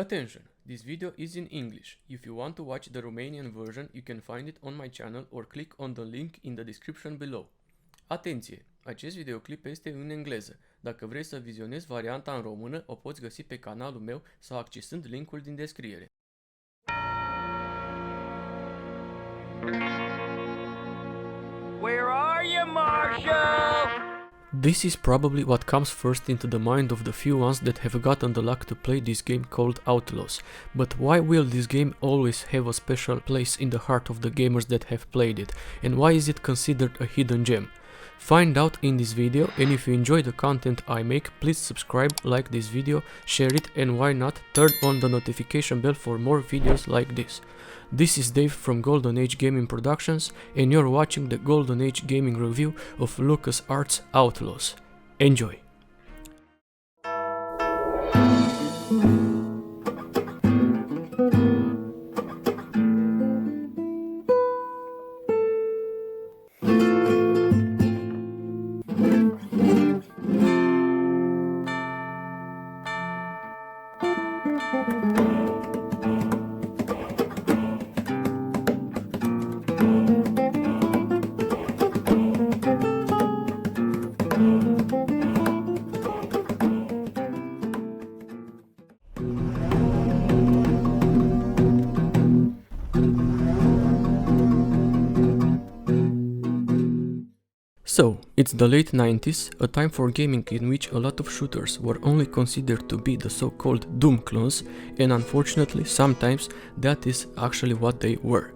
Attention! This video is in English. If you want to watch the Romanian version, you can find it on my channel or click on the link in the description below. Atenție! Acest videoclip este în engleză. Dacă vrei să vizionezi varianta în română, o poți găsi pe canalul meu sau accesând linkul din descriere. Where are you, Marshall? This is probably what comes first into the mind of the few ones that have gotten the luck to play this game called Outlaws. But why will this game always have a special place in the heart of the gamers that have played it, and why is it considered a hidden gem? Find out in this video, and if you enjoy the content I make, please subscribe, like this video, share it, and why not turn on the notification bell for more videos like this. This is Dave from Golden Age Gaming Productions, and you're watching the Golden Age Gaming review of LucasArts Outlaws. Enjoy! So, it's the late 90s, a time for gaming in which a lot of shooters were only considered to be the so-called Doom clones, and unfortunately sometimes that is actually what they were.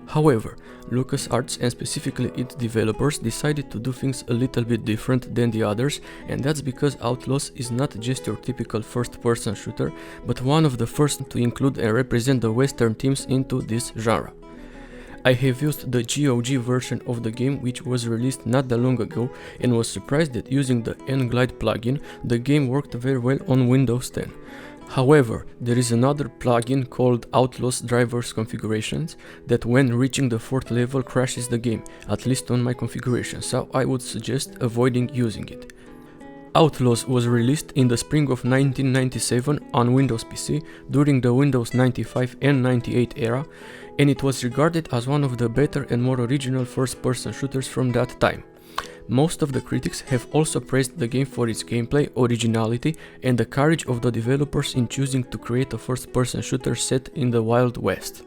However, LucasArts and specifically its developers decided to do things a little bit different than the others, and that's because Outlaws is not just your typical first-person shooter, but one of the first to include and represent the Western themes into this genre. I have used the GOG version of the game, which was released not that long ago, and was surprised that using the ENG plugin, the game worked very well on Windows 10. However, there is another plugin called Outlaws Drivers Configurations that when reaching the 4th level crashes the game, at least on my configuration, so I would suggest avoiding using it. Outlaws was released in the spring of 1997 on Windows PC during the Windows 95 and 98 era, and it was regarded as one of the better and more original first-person shooters from that time. Most of the critics have also praised the game for its gameplay, originality, and the courage of the developers in choosing to create a first-person shooter set in the Wild West.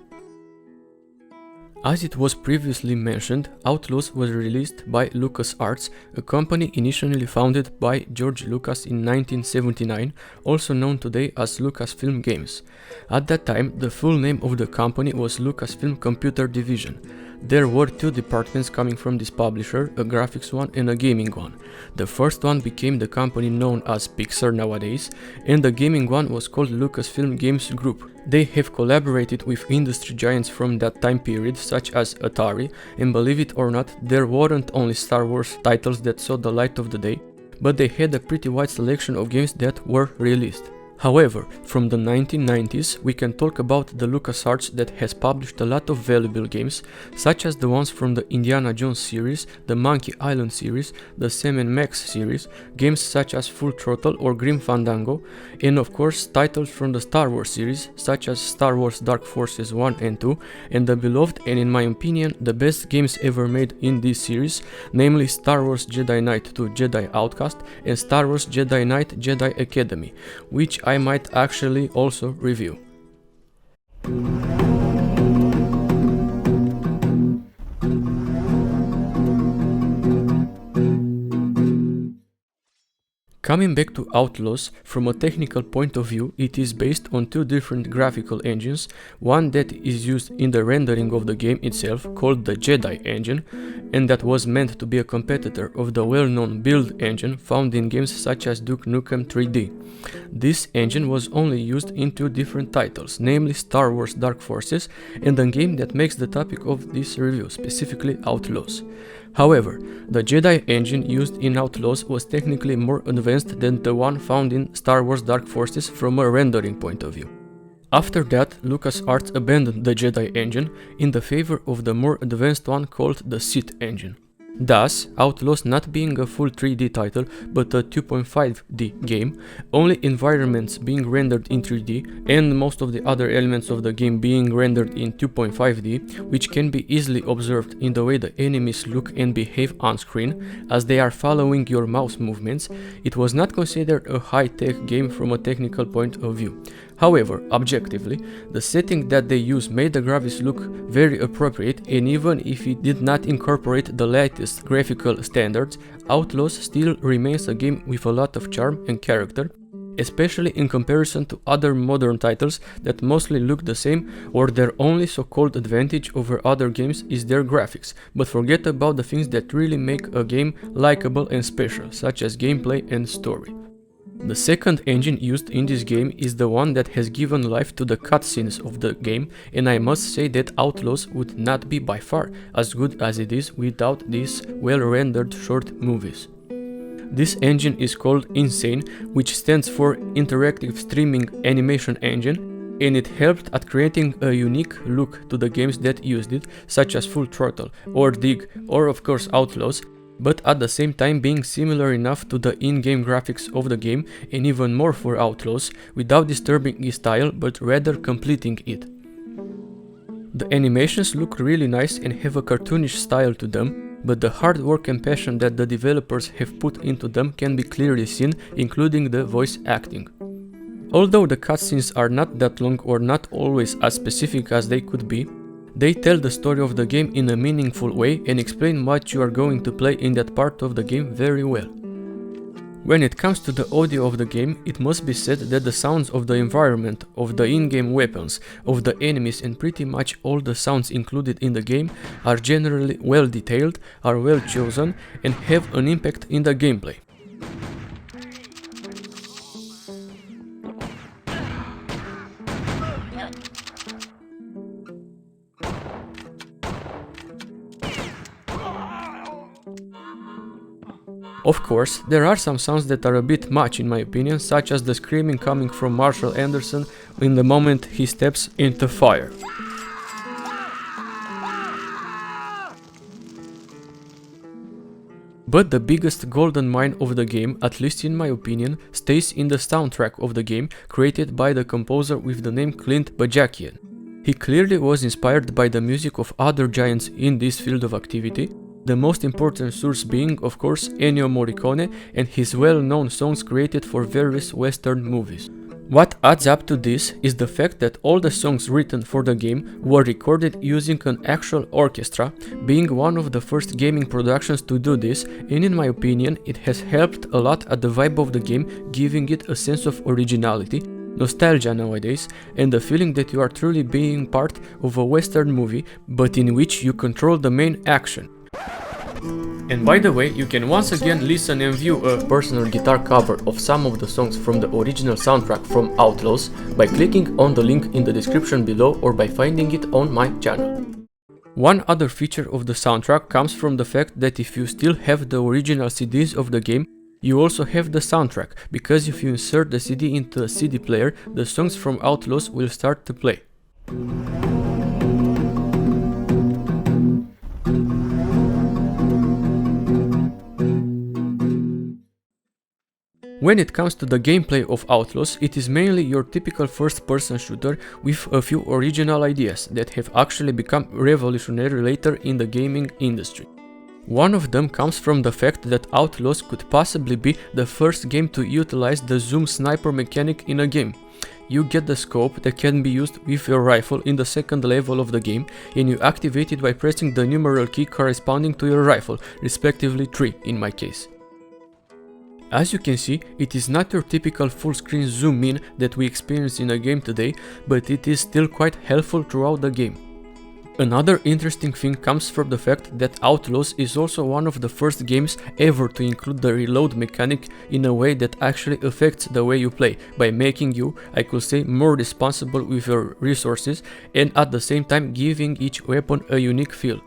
As it was previously mentioned, Outlaws was released by LucasArts, a company initially founded by George Lucas in 1979, also known today as Lucasfilm Games. At that time, the full name of the company was Lucasfilm Computer Division. There were two departments coming from this publisher, a graphics one and a gaming one. The first one became the company known as Pixar nowadays, and the gaming one was called Lucasfilm Games Group. They have collaborated with industry giants from that time period, such as Atari, and believe it or not, there weren't only Star Wars titles that saw the light of the day, but they had a pretty wide selection of games that were released. However, from the 1990s, we can talk about the LucasArts that has published a lot of valuable games, such as the ones from the Indiana Jones series, the Monkey Island series, the Sam & Max series, games such as Full Throttle or Grim Fandango, and of course titles from the Star Wars series, such as Star Wars Dark Forces 1 and 2, and the beloved and in my opinion the best games ever made in this series, namely Star Wars Jedi Knight 2 Jedi Outcast and Star Wars Jedi Knight Jedi Academy, which I might actually also review. Coming back to Outlaws, from a technical point of view, it is based on two different graphical engines, one that is used in the rendering of the game itself, called the Jedi engine, and that was meant to be a competitor of the well-known Build engine found in games such as Duke Nukem 3D. This engine was only used in two different titles, namely Star Wars Dark Forces and the game that makes the topic of this review, specifically Outlaws. However, the Jedi engine used in Outlaws was technically more advanced than the one found in Star Wars Dark Forces from a rendering point of view. After that, LucasArts abandoned the Jedi engine in the favor of the more advanced one called the Sith engine. Thus, Outlaws not being a full 3D title but a 2.5D game, only environments being rendered in 3D and most of the other elements of the game being rendered in 2.5D, which can be easily observed in the way the enemies look and behave on screen as they are following your mouse movements, it was not considered a high-tech game from a technical point of view. However, objectively, the setting that they used made the graphics look very appropriate, and even if it did not incorporate the latest graphical standards, Outlaws still remains a game with a lot of charm and character, especially in comparison to other modern titles that mostly look the same or their only so-called advantage over other games is their graphics, but forget about the things that really make a game likable and special, such as gameplay and story. The second engine used in this game is the one that has given life to the cutscenes of the game, and I must say that Outlaws would not be by far as good as it is without these well-rendered short movies. This engine is called Insane, which stands for Interactive Streaming Animation Engine, and it helped at creating a unique look to the games that used it, such as Full Throttle, or Dig, or of course Outlaws, but at the same time being similar enough to the in-game graphics of the game and even more for Outlaws, without disturbing its style but rather completing it. The animations look really nice and have a cartoonish style to them, but the hard work and passion that the developers have put into them can be clearly seen, including the voice acting. Although the cutscenes are not that long or not always as specific as they could be, they tell the story of the game in a meaningful way and explain what you are going to play in that part of the game very well. When it comes to the audio of the game, it must be said that the sounds of the environment, of the in-game weapons, of the enemies and pretty much all the sounds included in the game are generally well detailed, are well chosen and have an impact in the gameplay. Of course, there are some sounds that are a bit much in my opinion, such as the screaming coming from Marshall Anderson in the moment he steps into fire. But the biggest golden mine of the game, at least in my opinion, stays in the soundtrack of the game, created by the composer with the name Clint Bajakian. He clearly was inspired by the music of other giants in this field of activity, the most important source being, of course, Ennio Morricone and his well-known songs created for various Western movies. What adds up to this is the fact that all the songs written for the game were recorded using an actual orchestra, being one of the first gaming productions to do this, and in my opinion it has helped a lot at the vibe of the game, giving it a sense of originality, nostalgia nowadays, and the feeling that you are truly being part of a Western movie, but in which you control the main action. And by the way, you can once again listen and view a personal guitar cover of some of the songs from the original soundtrack from Outlaws by clicking on the link in the description below or by finding it on my channel. One other feature of the soundtrack comes from the fact that if you still have the original CDs of the game, you also have the soundtrack, because if you insert the CD into a CD player, the songs from Outlaws will start to play. When it comes to the gameplay of Outlaws, it is mainly your typical first-person shooter with a few original ideas that have actually become revolutionary later in the gaming industry. One of them comes from the fact that Outlaws could possibly be the first game to utilize the zoom sniper mechanic in a game. You get the scope that can be used with your rifle in the second level of the game, and you activate it by pressing the numeral key corresponding to your rifle, respectively 3 in my case. As you can see, it is not your typical full-screen zoom in that we experience in a game today, but it is still quite helpful throughout the game. Another interesting thing comes from the fact that Outlaws is also one of the first games ever to include the reload mechanic in a way that actually affects the way you play, by making you, I could say, more responsible with your resources and at the same time giving each weapon a unique feel.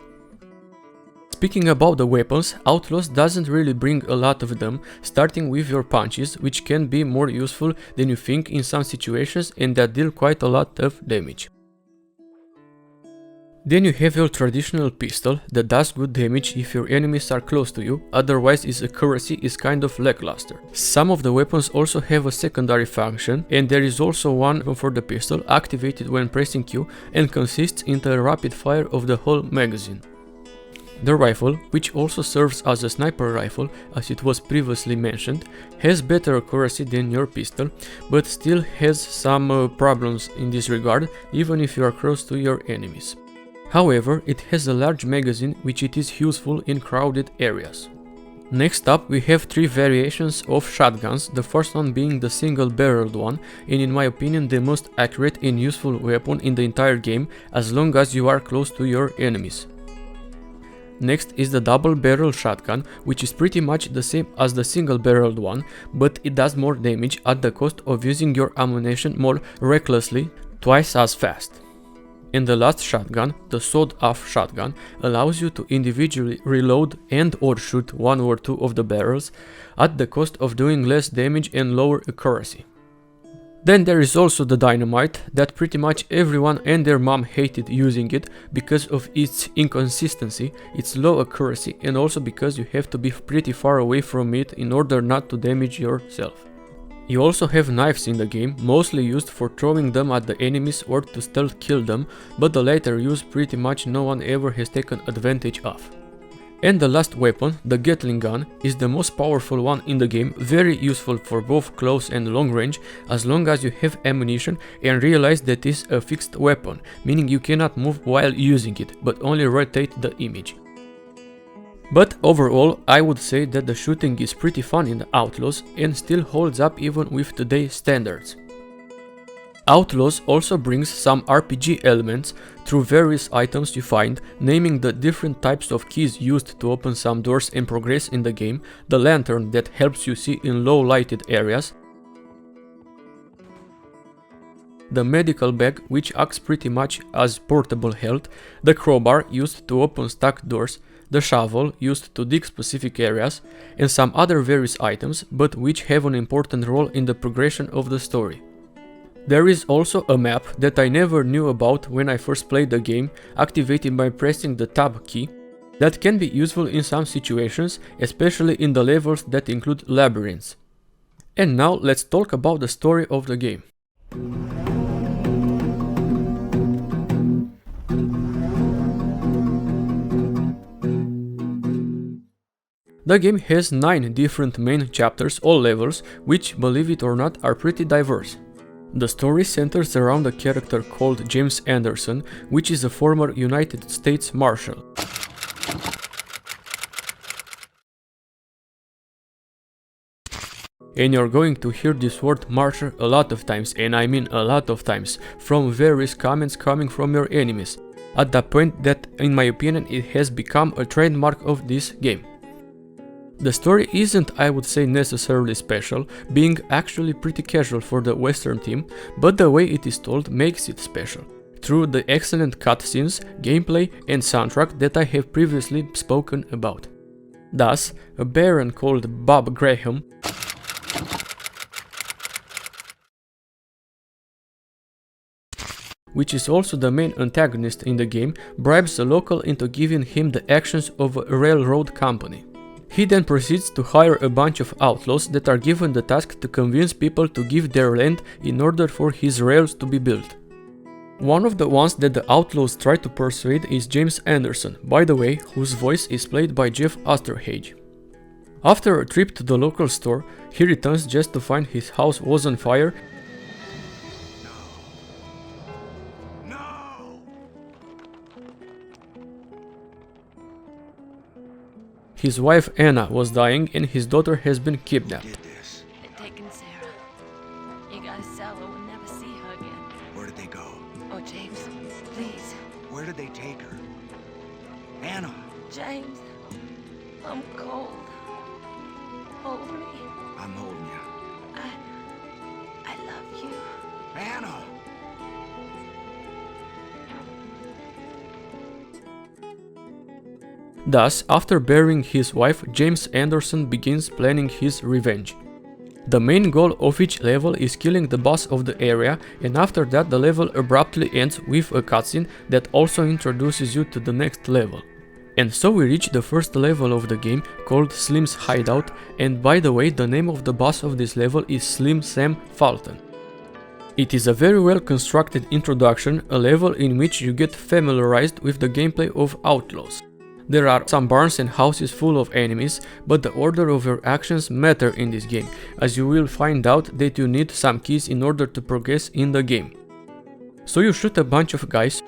Speaking about the weapons, Outlaws doesn't really bring a lot of them, starting with your punches, which can be more useful than you think in some situations and that deal quite a lot of damage. Then you have your traditional pistol that does good damage if your enemies are close to you, otherwise its accuracy is kind of lackluster. Some of the weapons also have a secondary function, and there is also one for the pistol activated when pressing Q and consists in the rapid fire of the whole magazine. The rifle, which also serves as a sniper rifle as it was previously mentioned, has better accuracy than your pistol, but still has some problems in this regard even if you are close to your enemies. However, it has a large magazine which it is useful in crowded areas. Next up we have three variations of shotguns, the first one being the single-barreled one, and in my opinion the most accurate and useful weapon in the entire game as long as you are close to your enemies. Next is the double-barrel shotgun, which is pretty much the same as the single-barreled one, but it does more damage at the cost of using your ammunition more recklessly, twice as fast. And the last shotgun, the sawed-off shotgun, allows you to individually reload and or shoot one or two of the barrels at the cost of doing less damage and lower accuracy. Then there is also the dynamite, that pretty much everyone and their mom hated using it because of its inconsistency, its low accuracy, and also because you have to be pretty far away from it in order not to damage yourself. You also have knives in the game, mostly used for throwing them at the enemies or to stealth kill them, but the latter use pretty much no one ever has taken advantage of. And the last weapon, the Gatling gun, is the most powerful one in the game, very useful for both close and long range as long as you have ammunition and realize that it is a fixed weapon, meaning you cannot move while using it, but only rotate the image. But overall, I would say that the shooting is pretty fun in the Outlaws and still holds up even with today's standards. Outlaws also brings some RPG elements through various items you find, naming the different types of keys used to open some doors and progress in the game, the lantern that helps you see in low lighted areas, the medical bag which acts pretty much as portable health, the crowbar used to open stuck doors, the shovel used to dig specific areas, and some other various items, but which have an important role in the progression of the story. There is also a map that I never knew about when I first played the game, activated by pressing the tab key, that can be useful in some situations, especially in the levels that include labyrinths. And now let's talk about the story of the game. The game has 9 different main chapters, all levels, which, believe it or not, are pretty diverse. The story centers around a character called James Anderson, which is a former United States Marshal. And you're going to hear this word Marshal a lot of times, and I mean a lot of times, from various comments coming from your enemies, at the point that, in my opinion, it has become a trademark of this game. The story isn't, I would say, necessarily special, being actually pretty casual for the Western team, but the way it is told makes it special, through the excellent cutscenes, gameplay and soundtrack that I have previously spoken about. Thus, a baron called Bob Graham, which is also the main antagonist in the game, bribes a local into giving him the actions of a railroad company. He then proceeds to hire a bunch of outlaws that are given the task to convince people to give their land in order for his rails to be built. One of the ones that the outlaws try to persuade is James Anderson, by the way, whose voice is played by Jeff Osterhage. After a trip to the local store, he returns just to find his house was on fire. His wife Anna was dying and his daughter has been kidnapped. They've taken Sarah. You gotta sell her, we'll never see her again. Where did they go? Oh, James, please. Where did they take her? Anna! James, I'm cold. Hold me. I'm holding you. I love you. Anna! Thus, after burying his wife, James Anderson begins planning his revenge. The main goal of each level is killing the boss of the area, and after that the level abruptly ends with a cutscene that also introduces you to the next level. And so we reach the first level of the game, called Slim's Hideout, and by the way, the name of the boss of this level is Slim Sam Fulton. It is a very well constructed introduction, a level in which you get familiarized with the gameplay of Outlaws. There are some barns and houses full of enemies, but the order of your actions matter in this game, as you will find out that you need some keys in order to progress in the game. So you shoot a bunch of guys,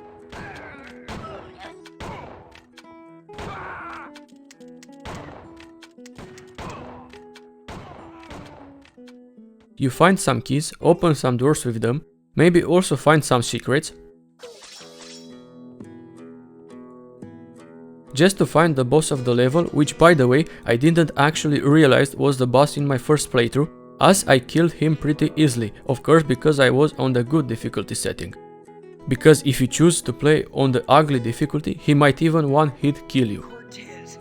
you find some keys, open some doors with them, maybe also find some secrets, just to find the boss of the level, which by the way I didn't actually realize was the boss in my first playthrough, as I killed him pretty easily, of course because I was on the good difficulty setting. Because if you choose to play on the ugly difficulty, he might even one hit kill you. Cortez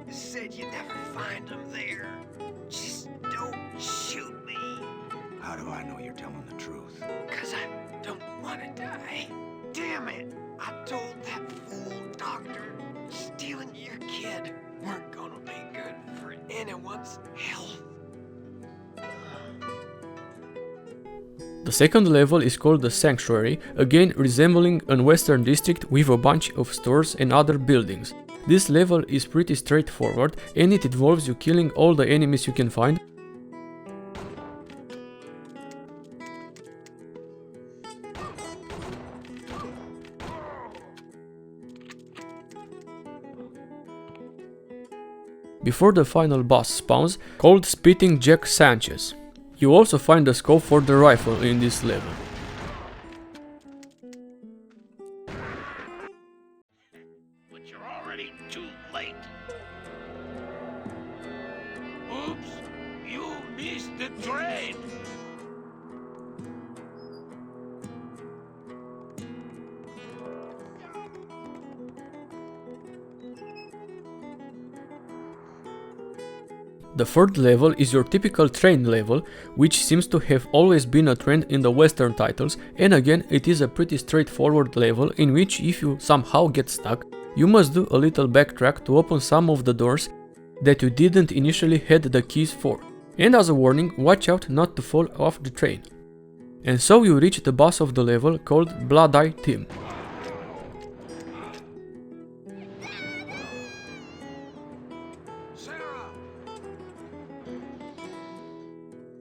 said you'd never find him there. Just don't shoot me. How do I know you're telling the truth? 'Cause I don't want to die. Damn it! I told that fool doctor stealing your kid weren't gonna be good for anyone's health. The second level is called the Sanctuary, again resembling a western district with a bunch of stores and other buildings. This level is pretty straightforward and it involves you killing all the enemies you can find, before the final boss spawns, called Spitting Jack Sanchez. You also find the scope for the rifle in this level. But you're already too late. Oops, you missed the train. The third level is your typical train level, which seems to have always been a trend in the western titles, and again it is a pretty straightforward level in which if you somehow get stuck, you must do a little backtrack to open some of the doors that you didn't initially had the keys for. And as a warning, watch out not to fall off the train. And so you reach the boss of the level called Blood Eye Tim.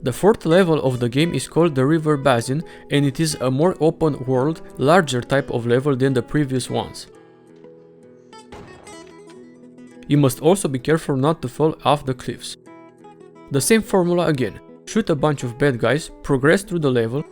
The fourth level of the game is called the River Basin, and it is a more open world, larger type of level than the previous ones. You must also be careful not to fall off the cliffs. The same formula again, shoot a bunch of bad guys, progress through the level,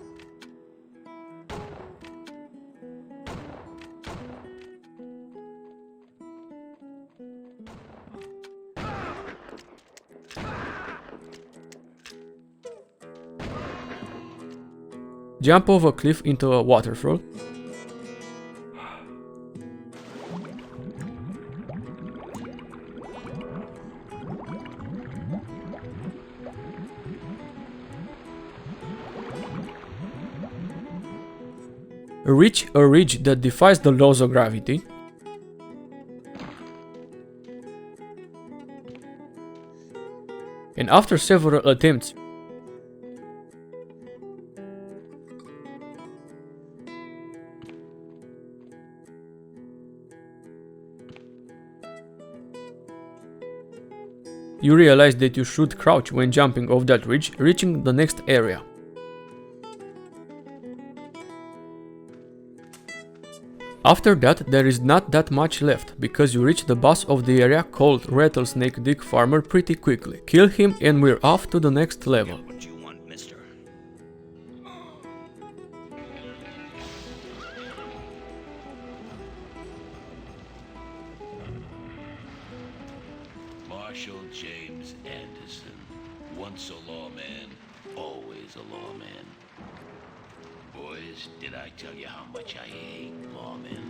jump off a cliff into a waterfall, reach a ridge that defies the laws of gravity, and after several attempts, you realize that you should crouch when jumping off that ridge, reaching the next area. After that, there is not that much left, because you reach the boss of the area called Rattlesnake Dick Farmer pretty quickly. Kill him and we're off to the next level. What you want, mister? Marshal James Anderson. Once a lawman, always a lawman. Boys, did I tell you how much I hate lawmen?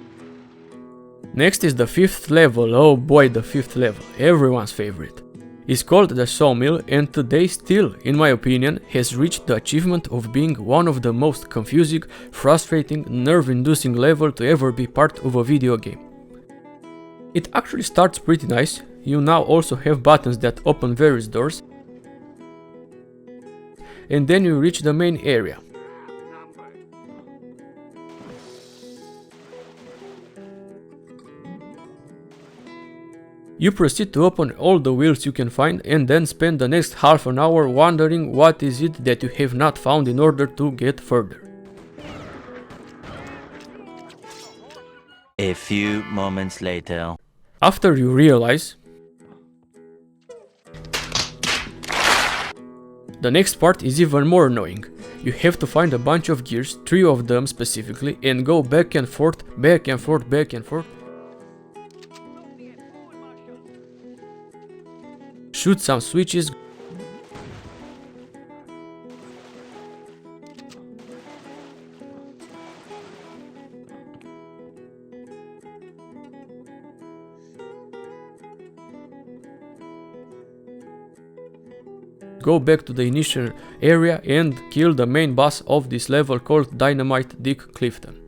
Next is the fifth level. Oh boy, the fifth level, everyone's favorite. is called the Sawmill, and today still, in my opinion, has reached the achievement of being one of the most confusing, frustrating, nerve-inducing level to ever be part of a video game. It actually starts pretty nice. You now also have buttons that open various doors, and then you reach the main area. You proceed to open all the wheels you can find and then spend the next half an hour wondering what is it that you have not found in order to get further. A few moments later. After you realize, the next part is even more annoying. You have to find a bunch of gears, 3 of them specifically, and go back and forth, back and forth, back and forth. Shoot some switches. Go back to the initial area and kill the main boss of this level called Dynamite Dick Clifton.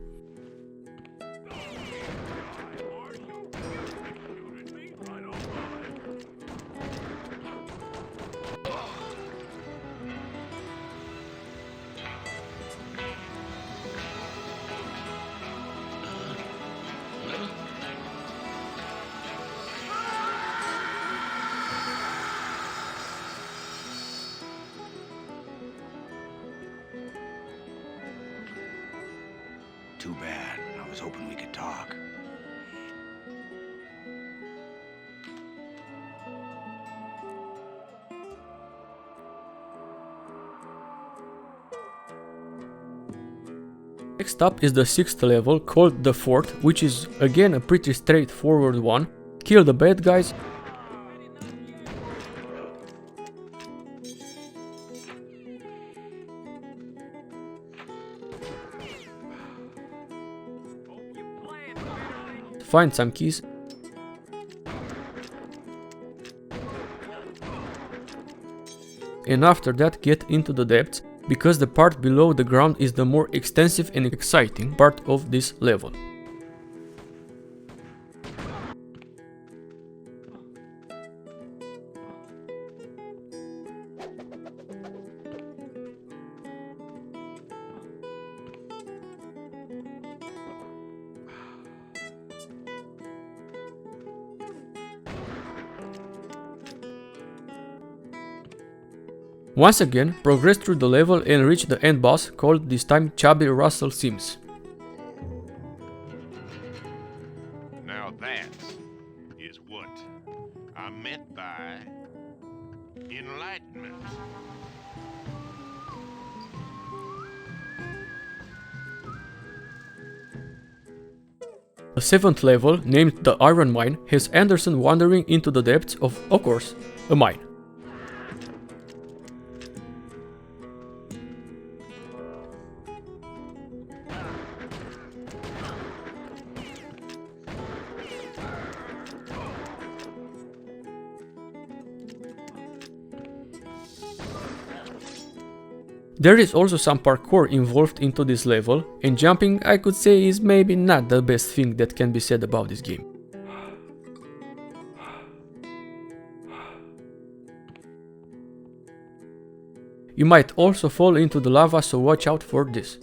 Too bad. I was hoping we could talk. Next up is the 6th level called the Fort, which is again a pretty straightforward one. Kill the bad guys. Find some keys. And after that get into the depths, because the part below the ground is the more extensive and exciting part of this level. Once again, progress through the level and reach the end boss, called this time Chubby Russell Sims. Now that is what I meant by enlightenment. The 7th level, named the Iron Mine, has Anderson wandering into the depths of course, a mine. There is also some parkour involved into this level, and jumping, I could say, is maybe not the best thing that can be said about this game. You might also fall into the lava, so watch out for this.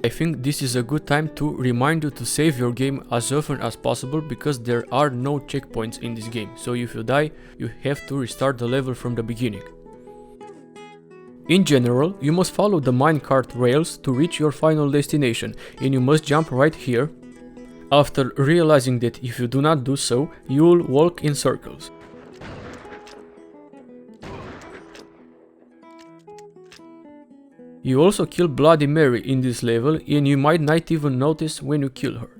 I think this is a good time to remind you to save your game as often as possible, because there are no checkpoints in this game, so if you die, you have to restart the level from the beginning. In general, you must follow the minecart rails to reach your final destination, and you must jump right here, after realizing that if you do not do so, you will walk in circles. You also kill Bloody Mary in this level, and you might not even notice when you kill her.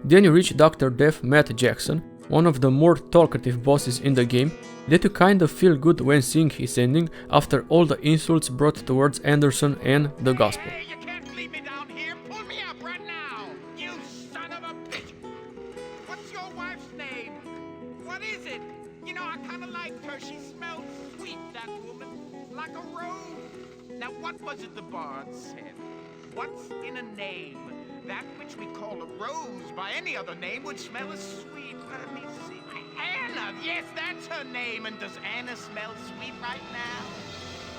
Then you reach Dr. Death Matt Jackson, one of the more talkative bosses in the game, that you kinda feel good when seeing his ending after all the insults brought towards Anderson and the gospel. Hey, you can't leave me down here. Pull me up right now. You son of a bitch. like a rose. Now what was it the bard said? What's in a name? That which we call a rose by any other name would smell as sweet. Let me see. Anna, yes, that's her name. And does Anna smell sweet right now?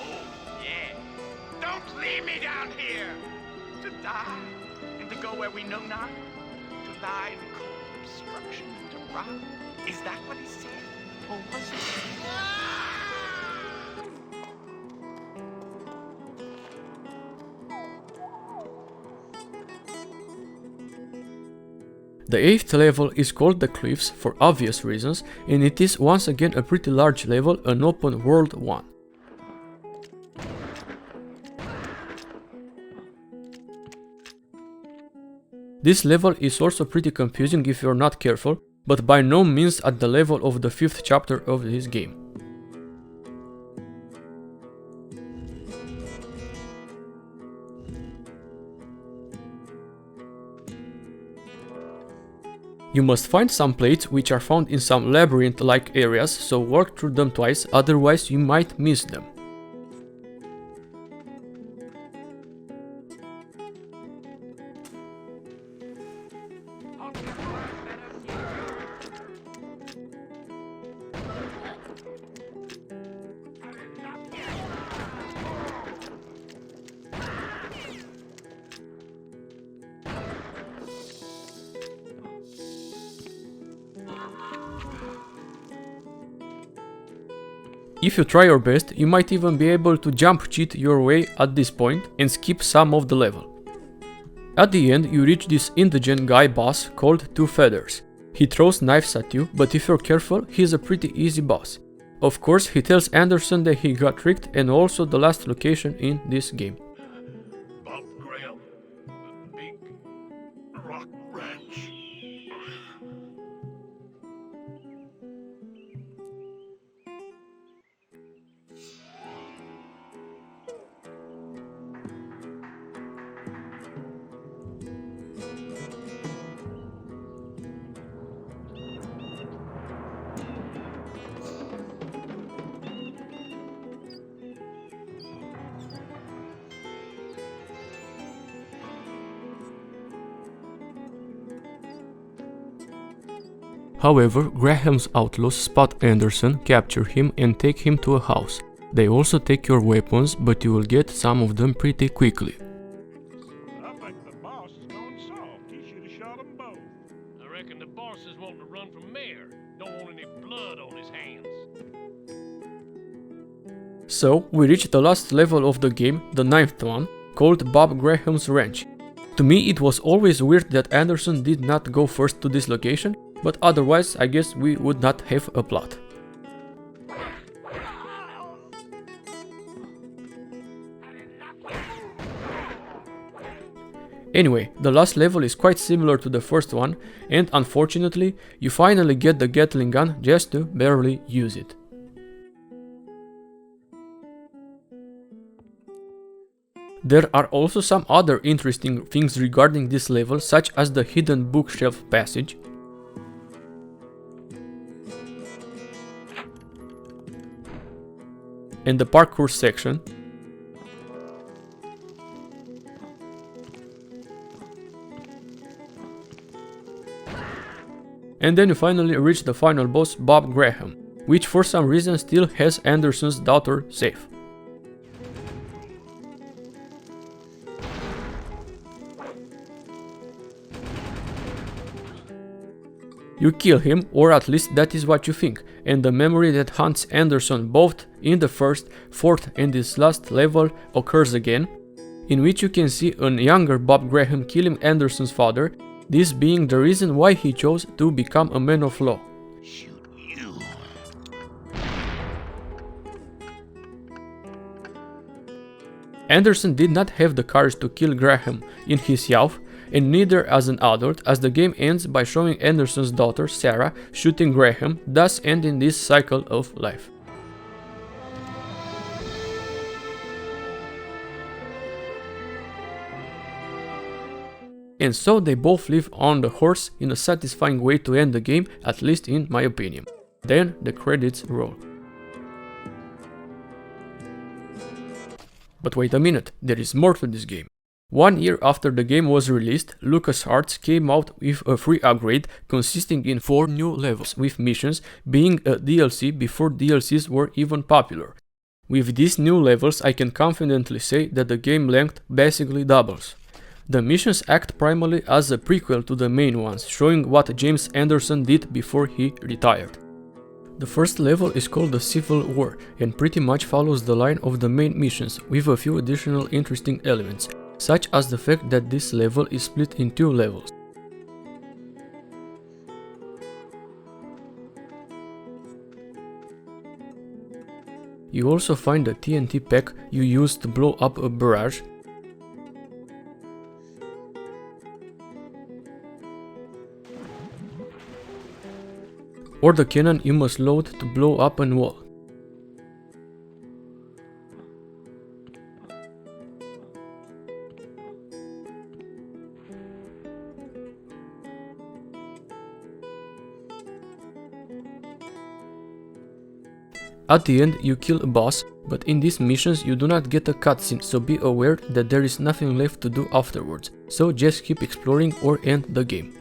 Oh, yeah. Don't leave me down here. To die and to go where we know not. To lie in cold obstruction and to rot. Is that what he said? Or was it? The 8th level is called the Cliffs for obvious reasons, and it is once again a pretty large level, an open world one. This level is also pretty confusing if you're not careful, but by no means at the level of the 5th chapter of this game. You must find some plates which are found in some labyrinth-like areas, so work through them twice, otherwise you might miss them. If you try your best, you might even be able to jump cheat your way at this point and skip some of the level. At the end, you reach this indigent guy boss called Two Feathers. He throws knives at you, but if you're careful, he's a pretty easy boss. Of course, he tells Anderson that he got tricked and also the last location in this game. Bob Graham, Big Rock Ranch. However, Graham's outlaws spot Anderson, capture him and take him to a house. They also take your weapons, but you will get some of them pretty quickly. I think the boss is going soft. He should have shot them both. I reckon the boss is wanting to run from Mayor. Don't want any blood on his hands. So, we reach the last level of the game, the 9th one, called Bob Graham's Ranch. To me, it was always weird that Anderson did not go first to this location, but otherwise I guess we would not have a plot. Anyway, the last level is quite similar to the first one, and unfortunately, you finally get the Gatling gun just to barely use it. There are also some other interesting things regarding this level, such as the hidden bookshelf passage, and the parkour section, and then you finally reach the final boss, Bob Graham, which for some reason still has Anderson's daughter safe. You kill him, or at least that is what you think, and the memory that haunts Anderson both in the first, fourth and this last level occurs again, in which you can see a younger Bob Graham killing Anderson's father, this being the reason why he chose to become a man of law. Shoot you. Anderson did not have the courage to kill Graham in his youth, and neither as an adult, as the game ends by showing Anderson's daughter, Sarah, shooting Graham, thus ending this cycle of life. And so they both live on the horse in a satisfying way to end the game, at least in my opinion. Then the credits roll. But wait a minute, there is more to this game. 1 year after the game was released, LucasArts came out with a free upgrade consisting in 4 new levels, with missions being a DLC before DLCs were even popular. With these new levels, I can confidently say that the game length basically doubles. The missions act primarily as a prequel to the main ones, showing what James Anderson did before he retired. The first level is called the Civil War and pretty much follows the line of the main missions, with a few additional interesting elements, such as the fact that this level is split in 2 levels. You also find the TNT pack you use to blow up a barrage, or the cannon you must load to blow up a wall. At the end you kill a boss, but in these missions you do not get a cutscene, so be aware that there is nothing left to do afterwards, so just keep exploring or end the game.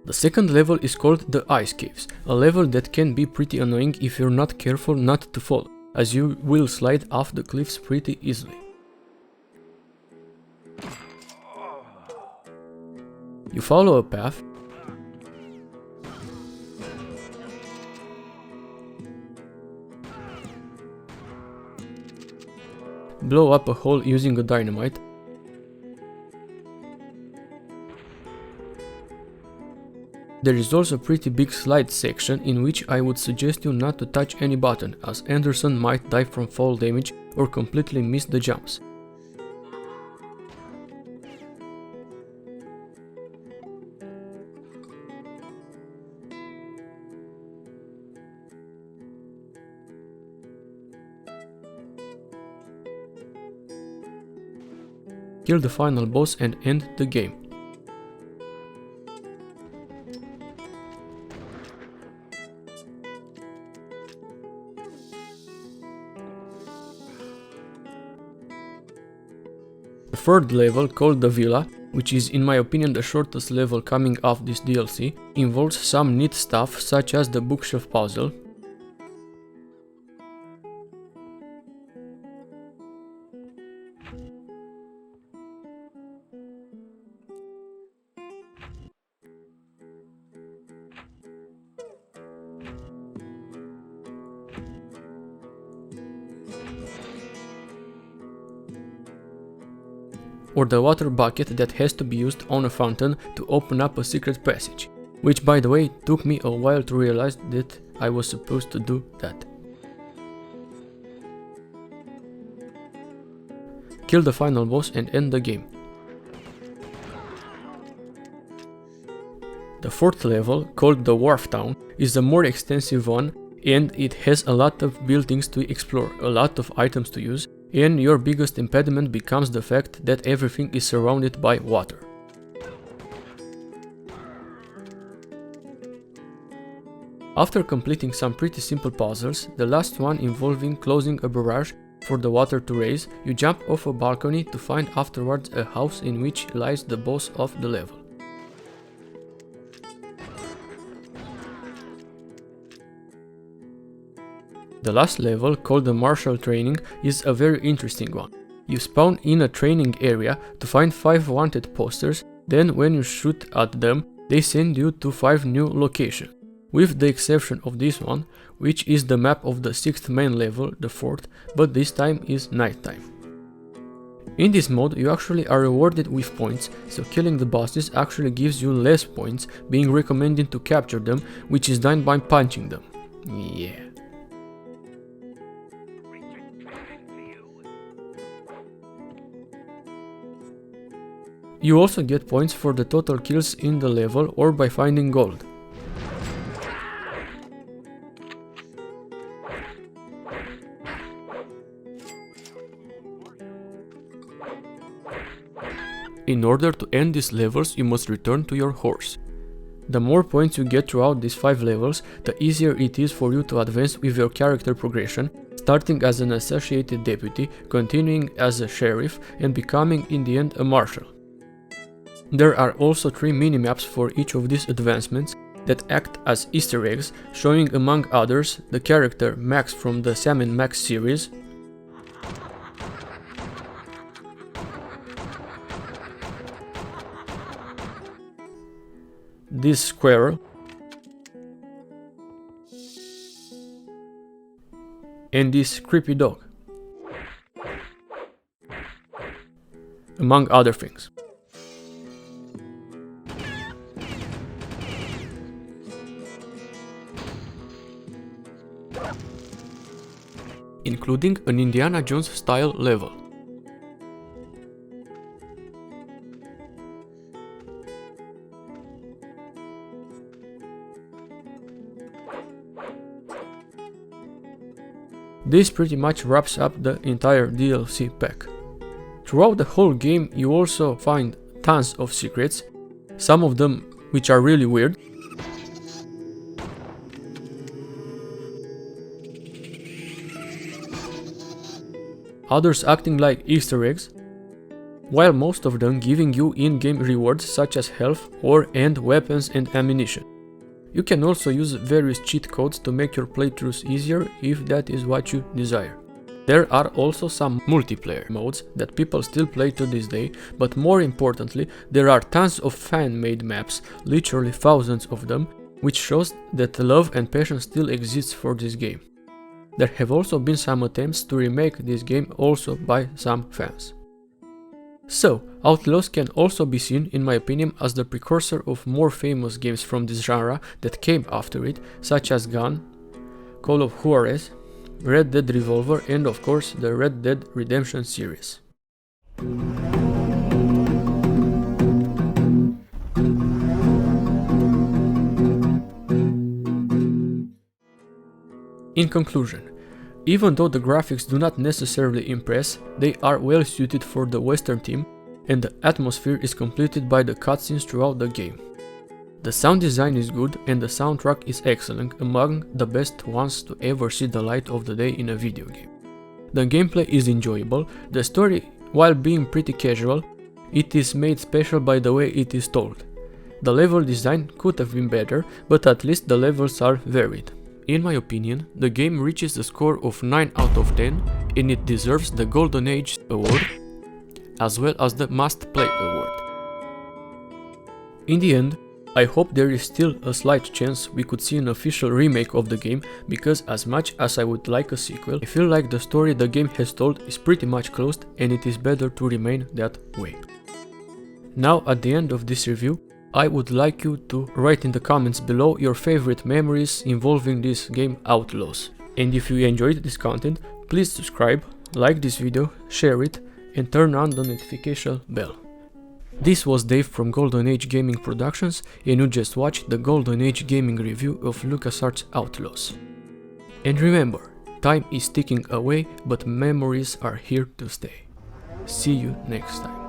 The second level is called the Ice Caves, a level that can be pretty annoying if you're not careful not to fall, as you will slide off the cliffs pretty easily. You follow a path, blow up a hole using a dynamite, there is also a pretty big slide section in which I would suggest you not to touch any button, as Anderson might die from fall damage or completely miss the jumps. Kill the final boss and end the game. The third level, called the Villa, which is in my opinion the shortest level coming off this DLC, involves some neat stuff such as the bookshelf puzzle, or the water bucket that has to be used on a fountain to open up a secret passage, which by the way took me a while to realize that I was supposed to do that. Kill the final boss and end the game. The fourth level, called the Wharf Town, is a more extensive one and it has a lot of buildings to explore, a lot of items to use, and your biggest impediment becomes the fact that everything is surrounded by water. After completing some pretty simple puzzles, the last one involving closing a barrage for the water to raise, you jump off a balcony to find afterwards a house in which lies the boss of the level. The last level, called the Martial Training, is a very interesting one. You spawn in a training area to find 5 wanted posters, then when you shoot at them, they send you to 5 new locations. With the exception of this one, which is the map of the 6th main level, the 4th, but this time is nighttime. In this mode you actually are rewarded with points, so killing the bosses actually gives you less points, being recommended to capture them, which is done by punching them. Yeah. You also get points for the total kills in the level or by finding gold. In order to end these levels, you must return to your horse. The more points you get throughout these 5 levels, the easier it is for you to advance with your character progression, starting as an associated deputy, continuing as a sheriff, and becoming in the end a marshal. There are also 3 mini-maps for each of these advancements that act as Easter eggs, showing among others the character Max from the Sam & Max series, this squirrel, and this creepy dog, among other things. Including an Indiana Jones style level. This pretty much wraps up the entire DLC pack. Throughout the whole game you also find tons of secrets, some of them which are really weird, others acting like Easter eggs, while most of them giving you in-game rewards such as health and weapons and ammunition. You can also use various cheat codes to make your playthroughs easier if that is what you desire. There are also some multiplayer modes that people still play to this day, but more importantly, there are tons of fan-made maps, literally thousands of them, which shows that love and passion still exists for this game. There have also been some attempts to remake this game also by some fans. So, Outlaws can also be seen, in my opinion, as the precursor of more famous games from this genre that came after it, such as Gun, Call of Juarez, Red Dead Revolver, and of course the Red Dead Redemption series. In conclusion, even though the graphics do not necessarily impress, they are well suited for the Western theme, and the atmosphere is completed by the cutscenes throughout the game. The sound design is good and the soundtrack is excellent, among the best ones to ever see the light of the day in a video game. The gameplay is enjoyable, the story, while being pretty casual, it is made special by the way it is told. The level design could have been better, but at least the levels are varied. In my opinion, the game reaches a score of 9 out of 10 and it deserves the Golden Age award as well as the Must Play award. In the end, I hope there is still a slight chance we could see an official remake of the game, because as much as I would like a sequel, I feel like the story the game has told is pretty much closed and it is better to remain that way. Now at the end of this review, I would like you to write in the comments below your favorite memories involving this game Outlaws. And if you enjoyed this content, please subscribe, like this video, share it, and turn on the notification bell. This was Dave from Golden Age Gaming Productions, and you just watched the Golden Age Gaming review of LucasArts Outlaws. And remember, time is ticking away, but memories are here to stay. See you next time.